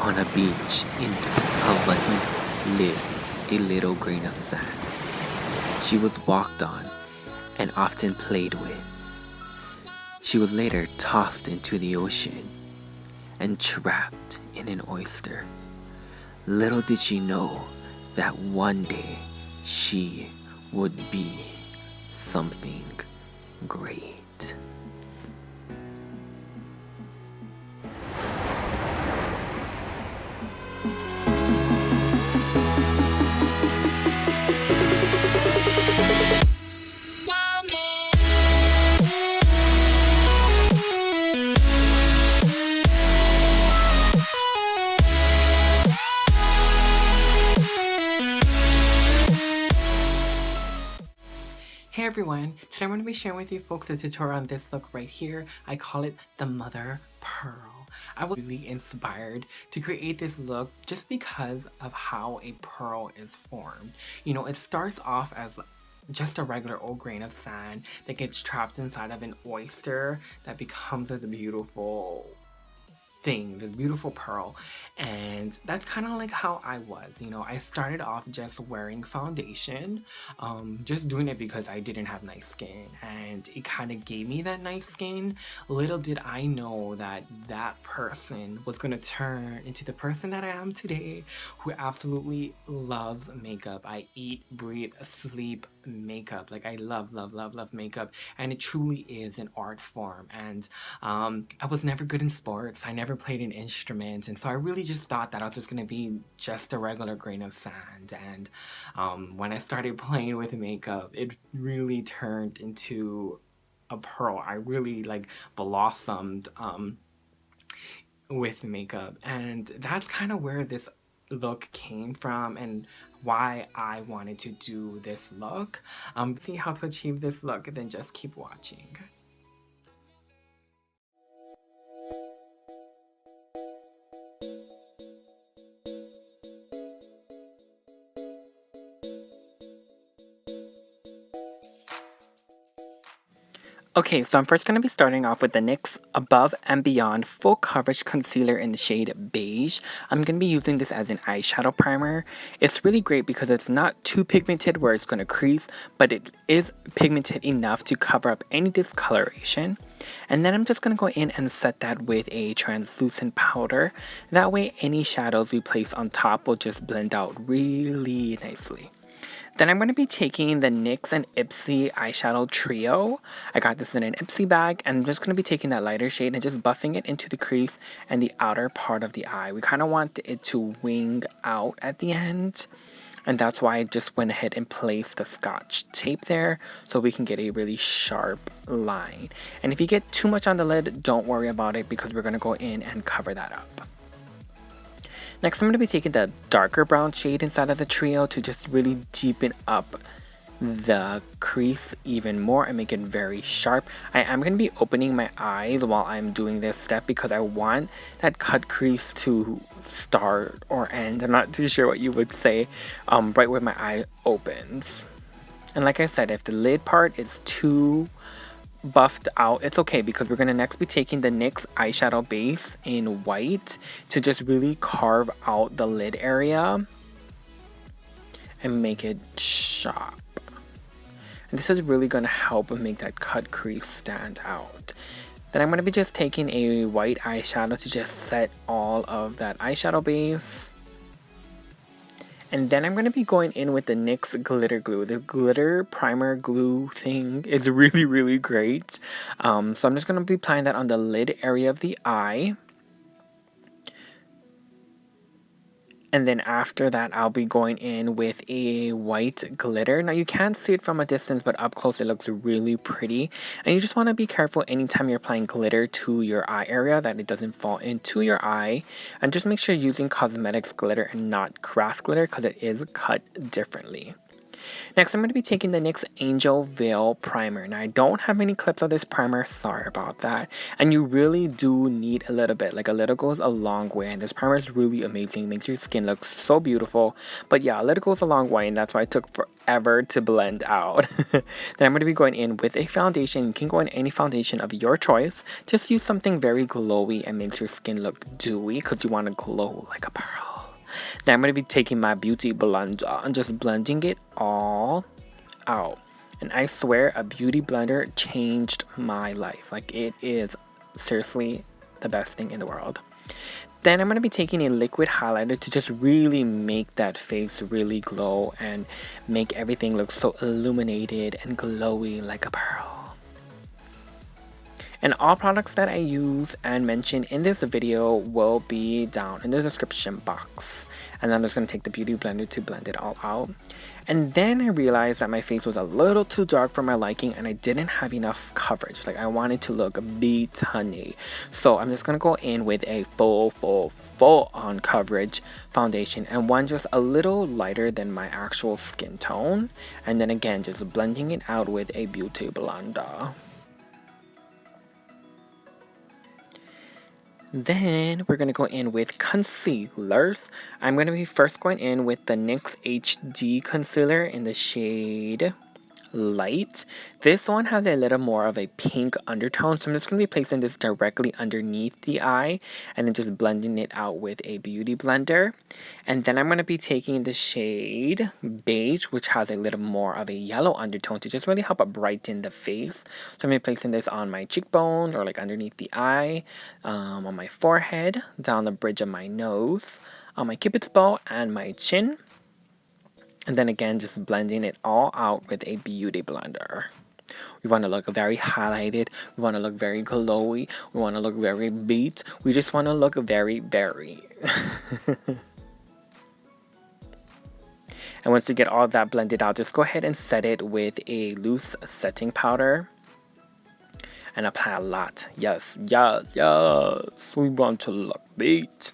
On a beach in Hawaii lived a little grain of sand. She was walked on and often played with. She was later tossed into the ocean and trapped in an oyster. Little did she know that one day she would be something great. Hey everyone, today I'm going to be sharing with you folks a tutorial on this look right here. I call it the Mother Pearl. I was really inspired to create this look just because of how a pearl is formed. You know, it starts off as just a regular old grain of sand that gets trapped inside of an oyster that becomes this beautiful thing, this beautiful pearl. And that's kind of like how I was. You know, I started off just wearing foundation, just doing it because I didn't have nice skin, and it kind of gave me that nice skin. Little did I know that that person was going to turn into the person that I am today, who absolutely loves makeup. I eat, breathe, sleep makeup. Like, I love makeup, and it truly is an art form. And I was never good in sports. I never played an instrument, and so I really just thought that I was just gonna be just a regular grain of sand. And when I started playing with makeup, it really turned into a pearl. I really like blossomed with makeup, and that's kind of where this look came from and why I wanted to do this look. See how to achieve this look, then just keep watching. Okay, so I'm first going to be starting off with the NYX Above and Beyond Full Coverage Concealer in the shade Beige. I'm going to be using this as an eyeshadow primer. It's really great because it's not too pigmented where it's going to crease, but it is pigmented enough to cover up any discoloration. And then I'm just going to go in and set that with a translucent powder. That way any shadows we place on top will just blend out really nicely. Then I'm going to be taking the NYX and IPSY eyeshadow trio. I got this in an IPSY bag, and I'm just going to be taking that lighter shade and just buffing it into the crease and the outer part of the eye. We kind of want it to wing out at the end, and that's why I just went ahead and placed the Scotch tape there so we can get a really sharp line. And if you get too much on the lid, don't worry about it because we're going to go in and cover that up. Next, I'm going to be taking the darker brown shade inside of the trio to just really deepen up the crease even more and make it very sharp. I am going to be opening my eyes while I'm doing this step because I want that cut crease to start or end. I'm not too sure what you would say, right where my eye opens. And like I said, if the lid part is too buffed out, it's okay because we're going to next be taking the NYX Eyeshadow Base in white to just really carve out the lid area and make it sharp. And this is really going to help make that cut crease stand out. Then I'm going to be just taking a white eyeshadow to just set all of that eyeshadow base. And then I'm going to be going in with the NYX Glitter Glue. The glitter primer glue thing is really great. So I'm just going to be applying that on the lid area of the eye. And then after that, I'll be going in with a white glitter. Now you can't see it from a distance, but up close it looks really pretty. And you just want to be careful anytime you're applying glitter to your eye area that it doesn't fall into your eye. And just make sure you're using cosmetics glitter and not craft glitter because it is cut differently. Next, I'm going to be taking the NYX Angel Veil Primer. Now, I don't have any clips of this primer, sorry about that. And you really do need a little bit, like a little goes a long way. And this primer is really amazing, makes your skin look so beautiful. But yeah, a little goes a long way, and that's why it took forever to blend out. Then I'm going to be going in with a foundation. You can go in any foundation of your choice. Just use something very glowy and makes your skin look dewy because you want to glow like a pearl. Now I'm going to be taking my beauty blender and just blending it all out. And I swear a beauty blender changed my life. Like, it is seriously the best thing in the world. Then I'm going to be taking a liquid highlighter to just really make that face really glow and make everything look so illuminated and glowy like a pearl. And all products that I use and mention in this video will be down in the description box. And I'm just going to take the beauty blender to blend it all out. And then I realized that my face was a little too dark for my liking and I didn't have enough coverage. Like, I wanted to look beat honey. So I'm just going to go in with a full on coverage foundation and one just a little lighter than my actual skin tone. And then again, just blending it out with a beauty blender. Then we're going to go in with concealers. I'm going to be first going in with the NYX HD concealer in the shade Light. This one has a little more of a pink undertone, so I'm just going to be placing this directly underneath the eye and then just blending it out with a beauty blender. And then I'm going to be taking the shade Beige, which has a little more of a yellow undertone to just really help it brighten the face. So I'm going to be placing this on my cheekbones or like underneath the eye, on my forehead, down the bridge of my nose, on my cupid's bow, and my chin. And then again, just blending it all out with a beauty blender. We want to look very highlighted. We want to look very glowy. We want to look very beat. We just want to look very. And once we get all that blended out, just go ahead and set it with a loose setting powder. And apply a lot. Yes. We want to look beat.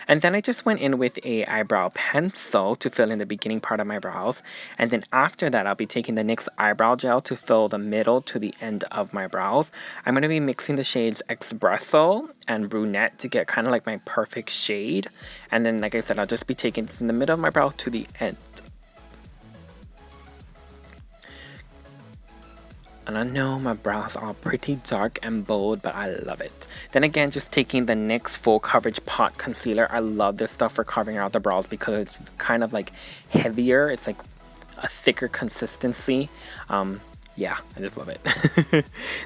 And then I just went in with a eyebrow pencil to fill in the beginning part of my brows. And then after that, I'll be taking the NYX eyebrow gel to fill the middle to the end of my brows. I'm going to be mixing the shades Espresso and Brunette to get kind of like my perfect shade. And then, like I said, I'll just be taking this in the middle of my brow to the end. And I know my brows are pretty dark and bold, but I love it. Then again, just taking the NYX Full Coverage Pot Concealer. I love this stuff for carving out the brows because it's kind of like heavier. It's like a thicker consistency. Yeah, I just love it.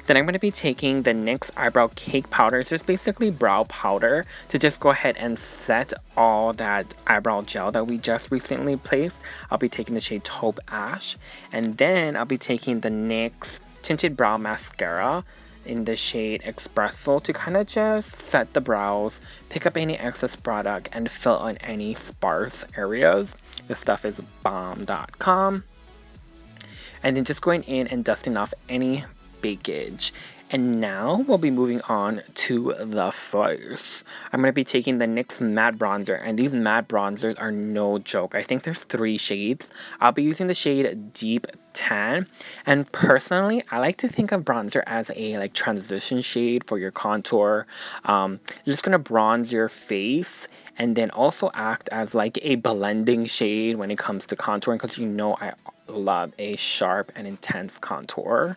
Then I'm going to be taking the NYX Eyebrow Cake Powder. It's just basically brow powder to just go ahead and set all that eyebrow gel that we just recently placed. I'll be taking the shade Taupe Ash. And then I'll be taking the NYX Tinted Brow Mascara in the shade Espresso to kind of just set the brows, pick up any excess product, and fill in any sparse areas. This stuff is bomb.com. And then just going in and dusting off any bakage. And now we'll be moving on to the face. I'm going to be taking the NYX Matte Bronzer. And these matte bronzers are no joke. I think there's 3 shades. I'll be using the shade Deep Tan. And personally, I like to think of bronzer as a like transition shade for your contour. You're just going to bronze your face and then also act as like a blending shade when it comes to contouring, because you know I love a sharp and intense contour.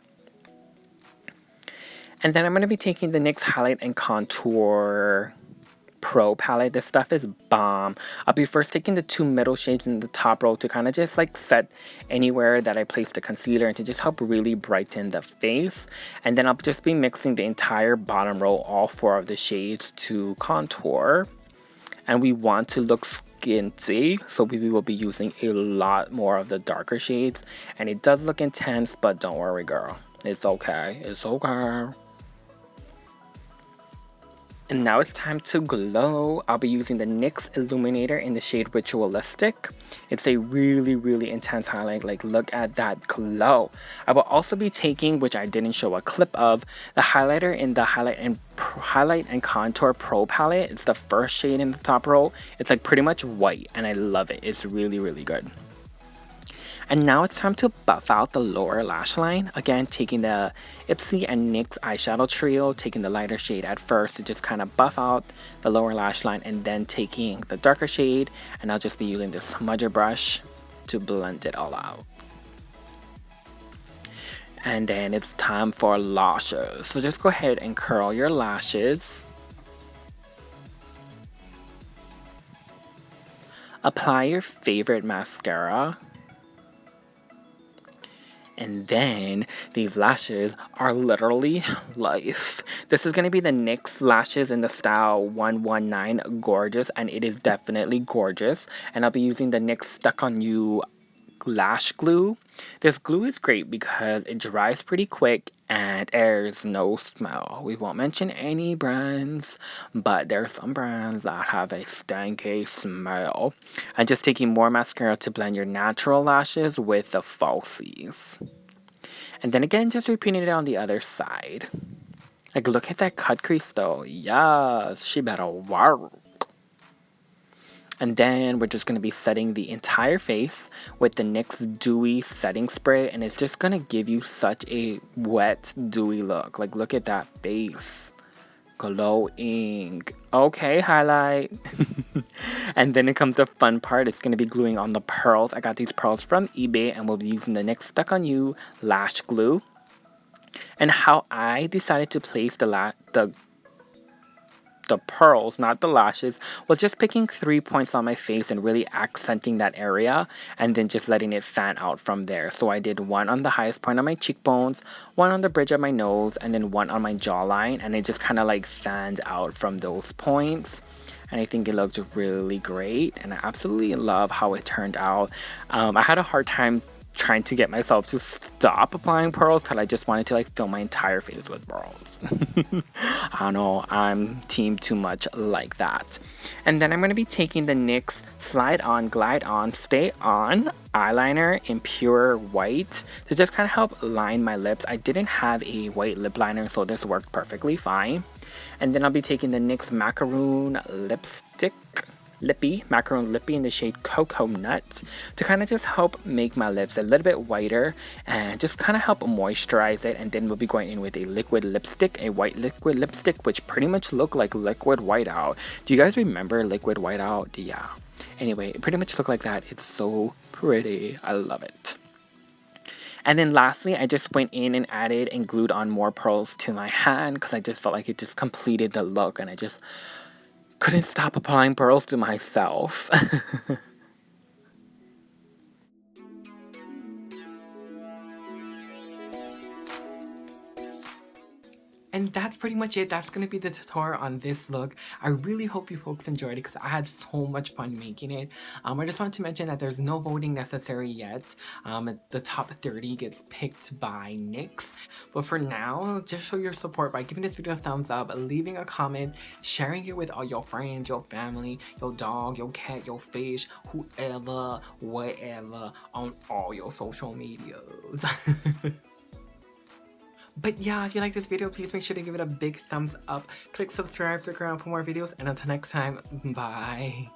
And then I'm going to be taking the NYX Highlight and Contour Pro palette. This stuff is bomb. I'll be first taking the 2 middle shades in the top row to kind of just like set anywhere that I place the concealer and to just help really brighten the face. And then I'll just be mixing the entire bottom row, all 4 of the shades, to contour. And we want to look skinty, so we will be using a lot more of the darker shades. And it does look intense, but don't worry, girl. It's okay. It's okay. And now it's time to glow. I'll be using the NYX Illuminator in the shade Ritualistic. It's a really intense highlight. Like, look at that glow. I will also be taking, which I didn't show a clip of, the highlighter in the Highlight and Contour Pro palette. It's the first shade in the top row. It's like pretty much white, and I love it. It's really good. And now it's time to buff out the lower lash line. Again, taking the IPSY and NYX eyeshadow trio, taking the lighter shade at first to just kind of buff out the lower lash line, and then taking the darker shade, and I'll just be using this smudger brush to blend it all out. And then it's time for lashes. So just go ahead and curl your lashes. Apply your favorite mascara. And then these lashes are literally life. This is going to be the NYX lashes in the style 119 Gorgeous, and it is definitely gorgeous. And I'll be using the NYX Stuck On You lash glue. This glue is great because it dries pretty quick and there's no smell. We won't mention any brands, but there are some brands that have a stanky smell. And just taking more mascara to blend your natural lashes with the falsies. And then again, just repeating it on the other side. Like, look at that cut crease though. Yes, she better work. And then we're just going to be setting the entire face with the NYX Dewy Setting Spray. And it's just going to give you such a wet, dewy look. Like, look at that base. Glowing. Okay, highlight. And then it comes the fun part. It's going to be gluing on the pearls. I got these pearls from eBay, and we'll be using the NYX Stuck On You lash glue. And how I decided to place the pearls, not the lashes, was just picking 3 points on my face and really accenting that area, and then just letting it fan out from there. So I did one on the highest point of my cheekbones, one on the bridge of my nose, and then one on my jawline, and it just kind of like fanned out from those points. And I think it looked really great, and I absolutely love how it turned out. I had a hard time trying to get myself to stop applying pearls because I just wanted to like fill my entire face with pearls. I don't know, I'm team too much like that. And then I'm going to be taking the NYX Slide On, Glide On, Stay On eyeliner in pure white to just kind of help line my lips. I didn't have a white lip liner, so this worked perfectly fine. And then I'll be taking the NYX Macaroon Macaroon Lippy in the shade Cocoa Nut to kind of just help make my lips a little bit whiter and just kind of help moisturize it. And then we'll be going in with a liquid lipstick, a white liquid lipstick, which pretty much look like liquid whiteout. Do you guys remember liquid whiteout? Yeah. Anyway, it pretty much looked like that. It's so pretty. I love it. And then lastly, I just went in and added and glued on more pearls to my hand because I just felt like it just completed the look, and I just couldn't stop applying pearls to myself. And that's pretty much it. That's going to be the tutorial on this look. I really hope you folks enjoyed it because I had so much fun making it. I just wanted to mention that there's no voting necessary yet. The top 30 gets picked by NYX. But for now, just show your support by giving this video a thumbs up, leaving a comment, sharing it with all your friends, your family, your dog, your cat, your fish, whoever, whatever, on all your social medias. But yeah, if you like this video, please make sure to give it a big thumbs up. Click subscribe, stick around for more videos, and until next time, bye.